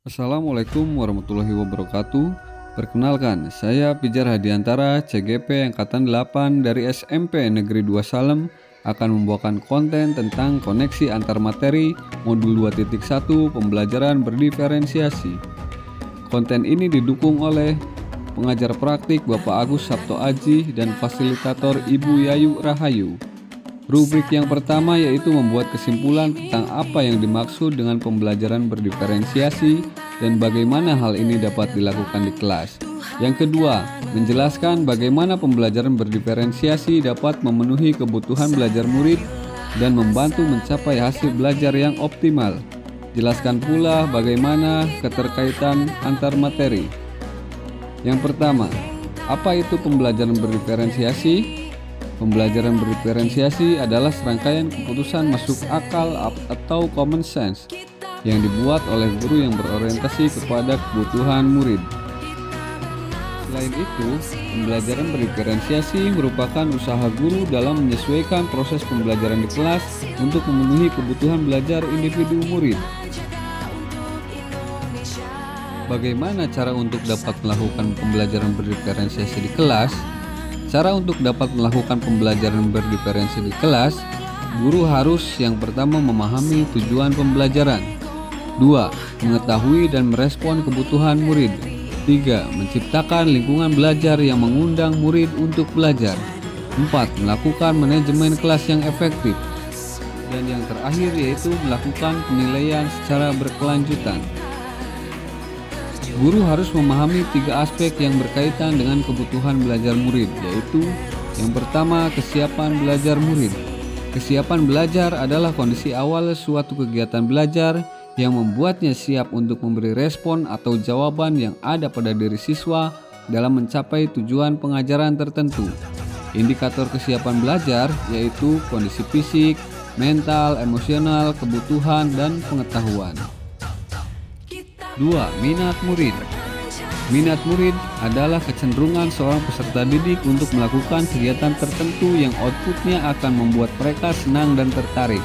Assalamualaikum warahmatullahi wabarakatuh. Perkenalkan, saya Pijar Hadiantara, CGP Angkatan 8 dari SMP Negeri 2 Salem akan membawakan konten tentang koneksi antar materi modul 2.1 pembelajaran berdiferensiasi. Konten ini didukung oleh pengajar praktik Bapak Agus Sabto Aji dan fasilitator Ibu Yayu Rahayu. Rubrik yang pertama yaitu membuat kesimpulan tentang apa yang dimaksud dengan pembelajaran berdiferensiasi dan bagaimana hal ini dapat dilakukan di kelas. Yang kedua, menjelaskan bagaimana pembelajaran berdiferensiasi dapat memenuhi kebutuhan belajar murid dan membantu mencapai hasil belajar yang optimal. Jelaskan pula bagaimana keterkaitan antar materi. Yang pertama, apa itu pembelajaran berdiferensiasi? Pembelajaran berdiferensiasi adalah serangkaian keputusan masuk akal atau common sense yang dibuat oleh guru yang berorientasi kepada kebutuhan murid. Selain itu, pembelajaran berdiferensiasi merupakan usaha guru dalam menyesuaikan proses pembelajaran di kelas untuk memenuhi kebutuhan belajar individu murid. Bagaimana cara untuk dapat melakukan pembelajaran berdiferensiasi di kelas? Cara untuk dapat melakukan pembelajaran berdiferensiasi di kelas, guru harus yang pertama memahami tujuan pembelajaran. 2. Mengetahui dan merespon kebutuhan murid. 3. Menciptakan lingkungan belajar yang mengundang murid untuk belajar. 4. Melakukan manajemen kelas yang efektif. Dan yang terakhir yaitu melakukan penilaian secara berkelanjutan. Guru harus memahami 3 aspek yang berkaitan dengan kebutuhan belajar murid, yaitu yang pertama, kesiapan belajar murid. Kesiapan belajar adalah kondisi awal suatu kegiatan belajar yang membuatnya siap untuk memberi respon atau jawaban yang ada pada diri siswa dalam mencapai tujuan pengajaran tertentu. Indikator kesiapan belajar yaitu kondisi fisik, mental, emosional, kebutuhan, dan pengetahuan. 2. Minat murid. Minat murid adalah kecenderungan seorang peserta didik untuk melakukan kegiatan tertentu yang outputnya akan membuat mereka senang dan tertarik.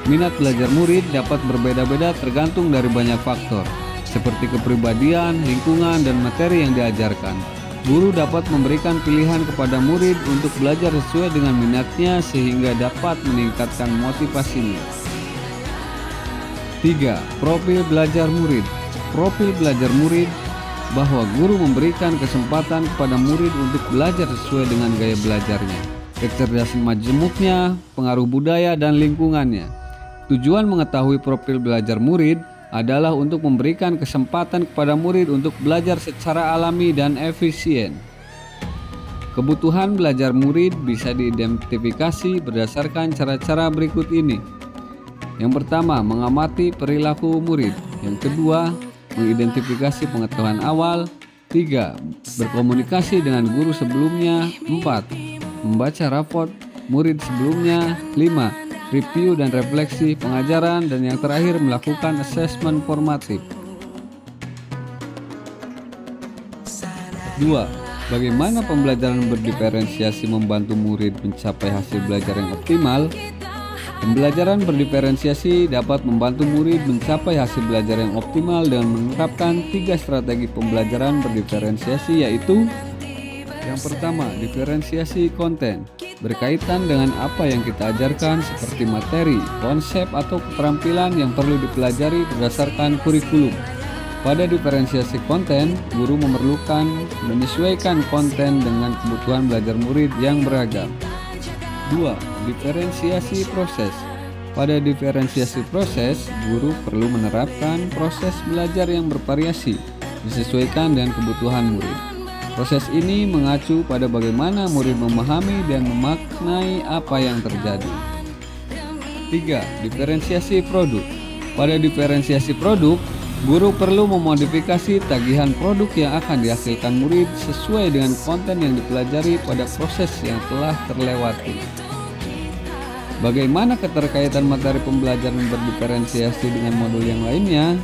Minat belajar murid dapat berbeda-beda tergantung dari banyak faktor, seperti kepribadian, lingkungan, dan materi yang diajarkan. Guru dapat memberikan pilihan kepada murid untuk belajar sesuai dengan minatnya sehingga dapat meningkatkan motivasinya. 3. Profil belajar murid. Profil belajar murid bahwa guru memberikan kesempatan kepada murid untuk belajar sesuai dengan gaya belajarnya, kecerdasan majemuknya, pengaruh budaya, dan lingkungannya. Tujuan mengetahui profil belajar murid adalah untuk memberikan kesempatan kepada murid untuk belajar secara alami dan efisien. Kebutuhan belajar murid bisa diidentifikasi berdasarkan cara-cara berikut ini. Yang pertama, mengamati perilaku murid. Yang kedua, mengidentifikasi pengetahuan awal. 3. Berkomunikasi dengan guru sebelumnya. 4. Membaca raport murid sebelumnya. 5. Review dan refleksi pengajaran. Dan yang terakhir, melakukan asesmen formatif. 2. Bagaimana pembelajaran berdiferensiasi membantu murid mencapai hasil belajar yang optimal? Pembelajaran berdiferensiasi dapat membantu murid mencapai hasil belajar yang optimal dengan menerapkan 3 strategi pembelajaran berdiferensiasi, yaitu yang pertama, diferensiasi konten, berkaitan dengan apa yang kita ajarkan seperti materi, konsep, atau keterampilan yang perlu dipelajari berdasarkan kurikulum. Pada diferensiasi konten, guru memerlukan menyesuaikan konten dengan kebutuhan belajar murid yang beragam. 2. Diferensiasi proses. Pada diferensiasi proses, guru perlu menerapkan proses belajar yang bervariasi, disesuaikan dengan kebutuhan murid. Proses ini mengacu pada bagaimana murid memahami dan memaknai apa yang terjadi. 3. Diferensiasi produk. Pada diferensiasi produk, guru perlu memodifikasi tagihan produk yang akan dihasilkan murid sesuai dengan konten yang dipelajari pada proses yang telah terlewati. Bagaimana keterkaitan materi pembelajaran berdiferensiasi dengan modul yang lainnya?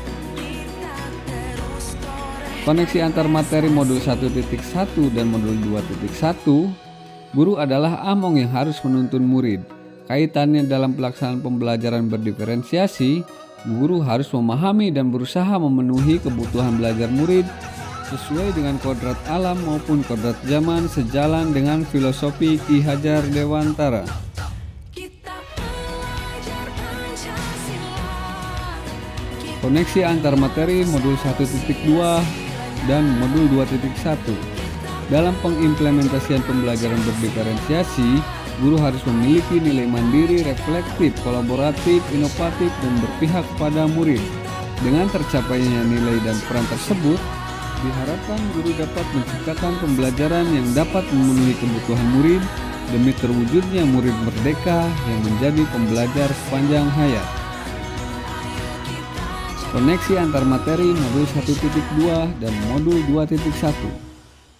Koneksi antar materi modul 1.1 dan modul 2.1, guru adalah among yang harus menuntun murid. Kaitannya dalam pelaksanaan pembelajaran berdiferensiasi, Guru harus memahami dan berusaha memenuhi kebutuhan belajar murid sesuai dengan kodrat alam maupun kodrat zaman sejalan dengan filosofi Ki Hajar Dewantara. Koneksi antar materi modul 1.2 dan modul 2.1. Dalam pengimplementasian pembelajaran berdiferensiasi, guru harus memiliki nilai mandiri, reflektif, kolaboratif, inovatif, dan berpihak pada murid. Dengan tercapainya nilai dan peran tersebut, diharapkan guru dapat menciptakan pembelajaran yang dapat memenuhi kebutuhan murid demi terwujudnya murid merdeka yang menjadi pembelajar sepanjang hayat. Koneksi antar materi modul 1.2 dan modul 2.1.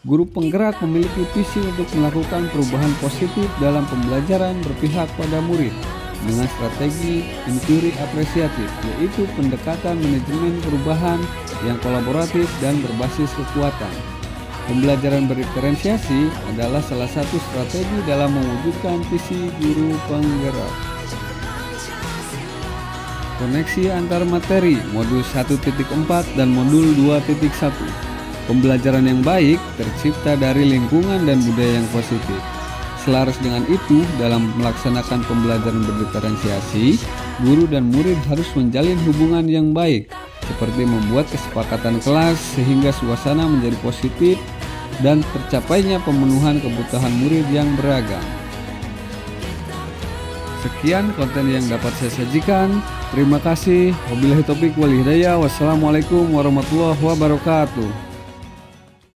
Guru penggerak memiliki visi untuk melakukan perubahan positif dalam pembelajaran berpihak pada murid dengan strategi inquiry apresiatif, yaitu pendekatan manajemen perubahan yang kolaboratif dan berbasis kekuatan. Pembelajaran berdiferensiasi adalah salah satu strategi dalam mewujudkan visi guru penggerak. Koneksi antar materi modul 1.4 dan modul 2.1. Pembelajaran yang baik tercipta dari lingkungan dan budaya yang positif. Selaras dengan itu, dalam melaksanakan pembelajaran berdiferensiasi, guru dan murid harus menjalin hubungan yang baik, seperti membuat kesepakatan kelas sehingga suasana menjadi positif dan tercapainya pemenuhan kebutuhan murid yang beragam. Sekian konten yang dapat saya sajikan. Terima kasih. Wabillahi taufiq wal hidayah. Wassalamualaikum warahmatullahi wabarakatuh.